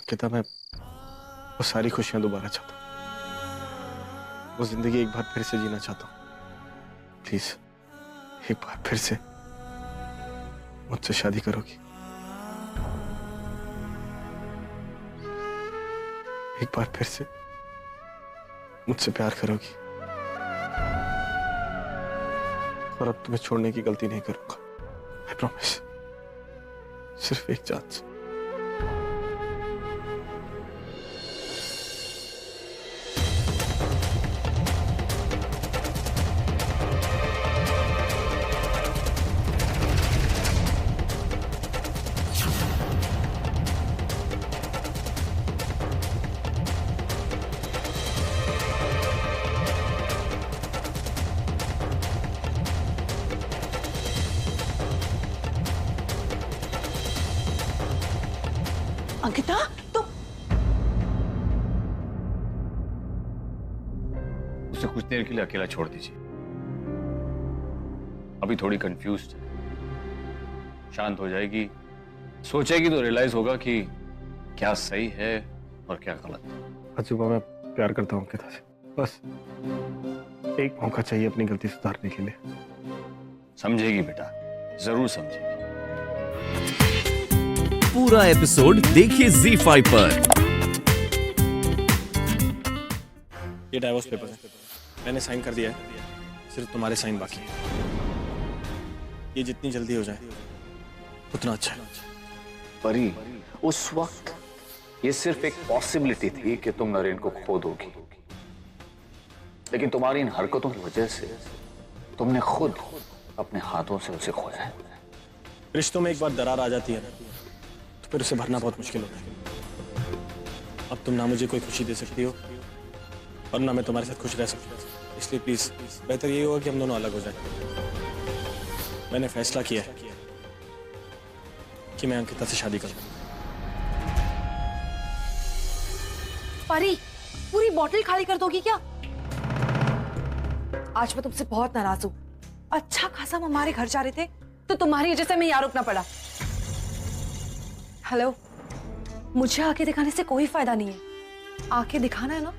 अंकिता, मैं वो सारी खुशियां दोबारा चाहता हूँ। वो जिंदगी एक बार फिर से जीना चाहता हूँ। प्लीज एक बार फिर से मुझसे शादी करोगी? एक बार फिर से मुझसे प्यार करोगी? और अब तुम्हें छोड़ने की गलती नहीं करूंगा। I promise. सिर्फ एक चांस। अंकिता, तो उसे कुछ देर के लिए अकेला छोड़ दीजिए। अभी थोड़ी कंफ्यूज्ड है, शांत हो जाएगी, सोचेगी तो रियलाइज होगा कि क्या सही है और क्या गलत। अजूबा, मैं प्यार करता हूँ अंकिता से। बस एक मौका चाहिए अपनी गलती सुधारने के लिए। समझेगी बेटा, जरूर समझेगी। पूरा एपिसोड देखिए ZEE5 पर। ये डाइवोर्स पेपर है, मैंने साइन कर दिया है, सिर्फ तुम्हारे साइन बाकी है। ये जितनी जल्दी हो जाए उतना अच्छा है। परी, उस वक्त ये सिर्फ एक पॉसिबिलिटी थी कि तुम नरेन को खो दोगी, लेकिन तुम्हारी इन हरकतों की वजह से तुमने खुद अपने हाथों से उसे खोया है। रिश्तों में एक बार दरार आ जाती है तो फिर उसे भरना बहुत मुश्किल होता है। अब तुम ना मुझे कोई खुशी दे सकती हो और ना मैं तुम्हारे साथ खुश रह सकता हूँ। इसलिए प्लीज बेहतर यही होगा कि हम दोनों अलग हो जाएं। मैंने फैसला किया है कि मैं अंकिता से शादी करूँ। परी, पूरी बोतल खाली कर दोगी क्या? आज मैं तुमसे बहुत नाराज हूँ। अच्छा खासा हम हमारे घर जा रहे थे तो तुम्हारी वजह से मैं यहाँ रुकना पड़ा। हेलो, मुझे आंखें दिखाने से कोई फायदा नहीं है। आंखें दिखाना है ना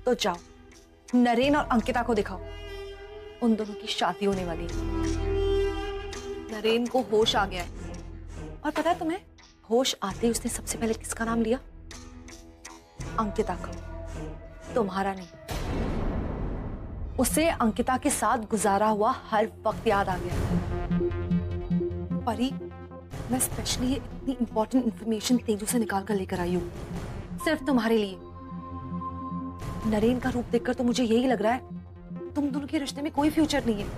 तो जाओ, नरेन और अंकिता को दिखाओ। उन दोनों की शादी होने वाली है। नरेन को होश आ गया है और पता है तुम्हें, होश आते ही उसने सबसे पहले किसका नाम लिया? अंकिता का, तुम्हारा नहीं। उसे अंकिता के साथ गुजारा हुआ हर वक्त याद आ गया। परी, मैं स्पेशली इतनी इंपॉर्टेंट इंफॉर्मेशन तेजू से निकाल कर लेकर आई हूँ, सिर्फ तुम्हारे लिए। नरेन का रूप देखकर तो मुझे यही लग रहा है तुम दोनों के रिश्ते में कोई फ्यूचर नहीं है।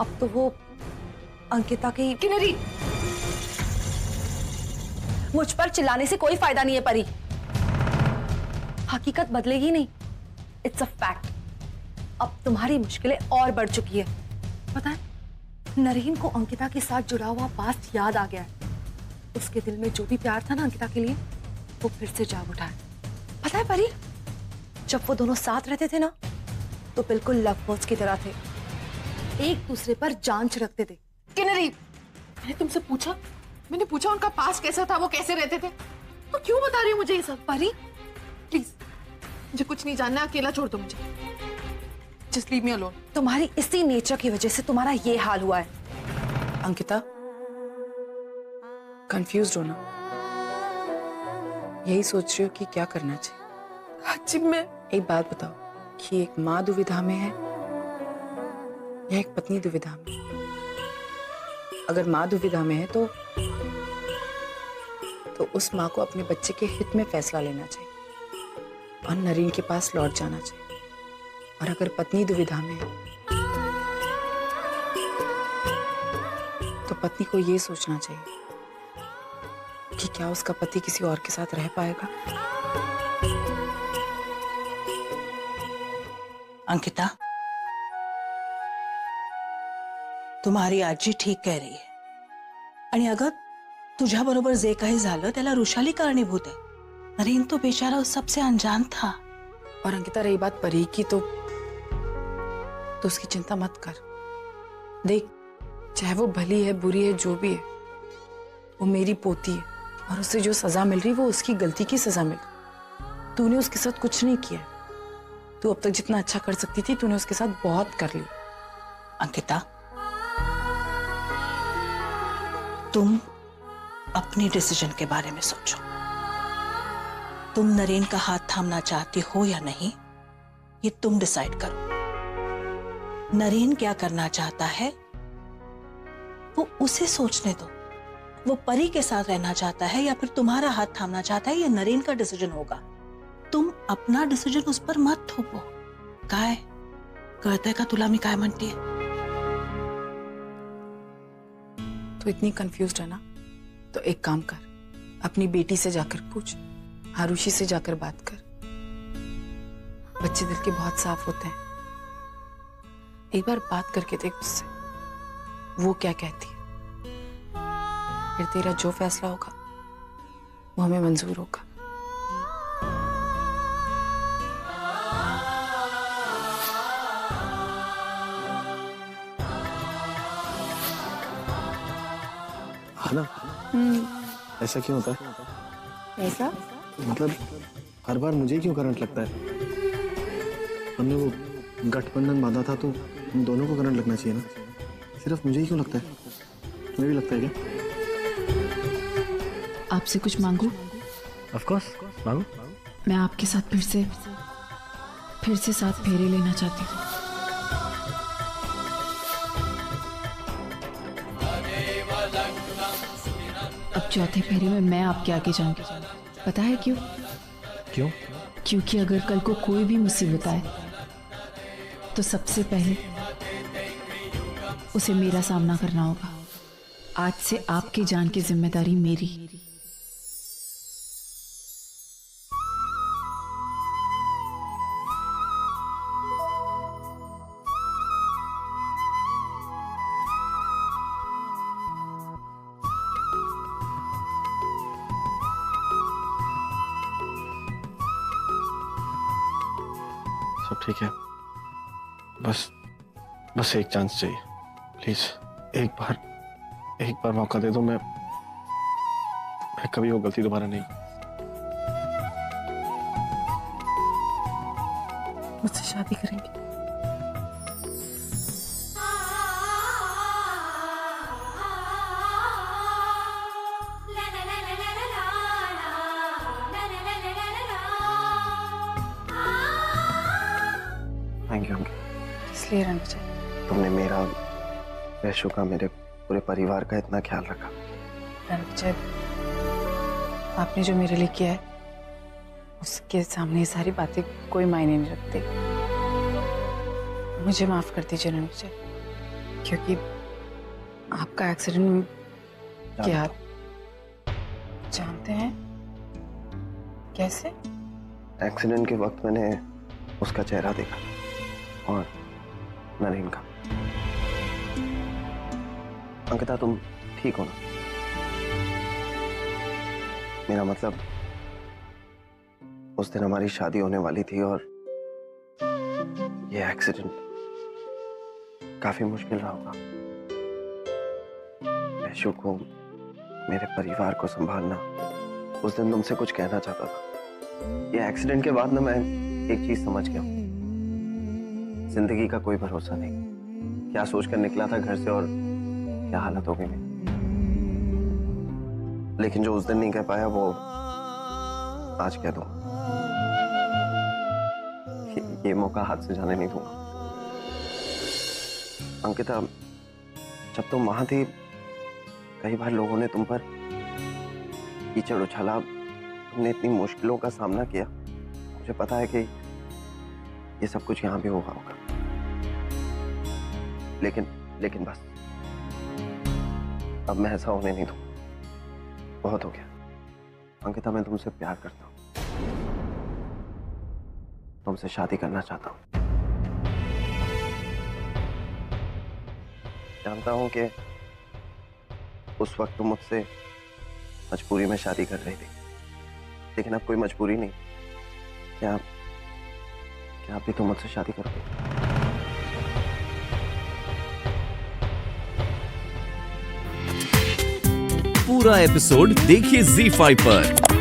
अब तो वो अंकिता के किन्नरी। मुझ पर चिल्लाने से कोई फायदा नहीं है परी। हकीकत बदलेगी नहीं, इट्स अ फैक्ट। अब तुम्हारी मुश्किलें और बढ़ चुकी है। पता है, नरेन को अंकिता के साथ जुड़ा हुआ पास्ट याद आ गया है। उसके दिल में जो भी प्यार था ना अंकिता के लिए, वो फिर से जाग उठा है। पता है परी, जब वो दोनों साथ रहते थे ना तो बिल्कुल लव बर्ड्स की तरह थे, एक दूसरे पर जान छिड़कते थे। किन्नरी, मैंने तुमसे पूछा, मैंने पूछा उनका पास्ट कैसा था, वो कैसे रहते थे, तो क्यों बता रही हो मुझे ये सब? परी प्लीज, मुझे कुछ नहीं जानना, अकेला छोड़ दो मुझे। Just leave me alone. तुम्हारी इसी नेचर की वजह से तुम्हारा ये हाल हुआ है। अंकिता, कंफ्यूज्ड हो ना? यही सोच रही हो कि क्या करना चाहिए? जी, मैं एक बात बताओ कि एक माँ दुविधा में है या एक पत्नी दुविधा में? अगर माँ दुविधा में है तो उस माँ को अपने बच्चे के हित में फैसला लेना चाहिए और नरेन के पास लौट जाना चाहिए। और अगर पत्नी दुविधा में है तो पत्नी को ये सोचना चाहिए कि क्या उसका पति किसी और के साथ रह पाएगा। अंकिता, तुम्हारी आजी ठीक कह रही आहे. आणि अगं तुझ्या बरोबर जे काही झालं त्याला रुशाली कारणीभूत आहे. नरेन तो बेचारा उस सबसे अनजान था. और अंकिता, रही बात परी की तो उसकी चिंता मत कर। देख, चाहे वो भली है बुरी है जो भी है, वो मेरी पोती है और उसे जो सजा मिल रही वो उसकी गलती की सजा मिल रही। तूने उसके साथ कुछ नहीं किया। तू अब तक जितना अच्छा कर सकती थी तूने उसके साथ बहुत कर लिया। अंकिता, तुम अपने डिसीजन के बारे में सोचो। तुम नरेन का हाथ थामना चाहती हो या नहीं, ये तुम डिसाइड करो। नरेन क्या करना चाहता है वो उसे सोचने दो। वो परी के साथ रहना चाहता है या फिर तुम्हारा हाथ थामना चाहता है, ये नरेन का डिसीजन होगा। तुम अपना डिसीजन उस पर मत थोपो। काय कहते का तुला मी काय म्हणतीये? तो इतनी कंफ्यूज्ड है ना, तो एक काम कर, अपनी बेटी से जाकर पूछ, आरुषि से जाकर बात कर। बच्चे दिल के बहुत साफ होते हैं। एक बार बात करके देख उससे, वो क्या कहती है। फिर तेरा जो फैसला होगा वो हमें मंजूर होगा। हाँ ना? ऐसा क्यों होता है? ऐसा मतलब हर बार मुझे ही क्यों करंट लगता है? हमने वो गठबंधन बांधा था तो हम दोनों को करंट लगना चाहिए ना, सिर्फ मुझे ही क्यों लगता है? तुम्हें भी लगता है क्या? आपसे कुछ मांगू? ऑफ कोर्स, मांगो। मैं आपके साथ फिर से 7 फेरे लेना चाहती हूँ। अब चौथे फेरे में मैं आपके आगे जाऊंगी। पता है क्यों? क्यों? क्योंकि अगर कल को कोई भी मुसीबत आए तो सबसे पहले उसे मेरा सामना करना होगा। आज से आपकी जान की जिम्मेदारी मेरी। सब ठीक है, बस एक चांस चाहिए, प्लीज। एक बार मौका दे दो। मैं कभी वो गलती दोबारा नहीं। मुझसे शादी करेंगे? Thank you. इसलिए रणविजय, तुमने मेरा, वैशु का, मेरे पूरे परिवार का इतना ख्याल रखा। रणविजय, आपने जो मेरे लिए किया है उसके सामने ये सारी बातें कोई मायने नहीं रखती। मुझे माफ कर दीजिए रणविजय, क्योंकि आपका एक्सीडेंट क्या आप जानते हैं? कैसे? एक्सीडेंट के वक्त मैंने उसका चेहरा देखा और नरेन का। अंकिता, तुम ठीक हो ना? मेरा मतलब, उस दिन हमारी शादी होने वाली थी और ये एक्सीडेंट काफी मुश्किल रहा होगा। वैशु को, मेरे परिवार को संभालना। उस दिन तुमसे कुछ कहना चाहता था। ये एक्सीडेंट के बाद ना मैं एक चीज समझ गया, जिंदगी का कोई भरोसा नहीं। क्या सोचकर निकला था घर से और क्या हालत हो गई मेरी। लेकिन जो उस दिन नहीं कह पाया वो आज कह दूंगा। ये मौका हाथ से जाने नहीं दूंगा। अंकिता, जब तुम वहां थी, कई बार लोगों ने तुम पर कीचड़ उछाला, तुमने इतनी मुश्किलों का सामना किया। मुझे पता है कि ये सब कुछ यहां भी हुआ होगा, लेकिन बस अब मैं ऐसा होने नहीं दूंगा। बहुत हो गया अंकिता, मैं तुमसे प्यार करता हूं, तुमसे शादी करना चाहता हूं। जानता हूं कि उस वक्त तुम मुझसे मजबूरी में शादी कर रही थी, लेकिन अब कोई मजबूरी नहीं। क्या अभी तुम मुझसे शादी करोगे? पूरा एपिसोड देखिए ZEE5 पर।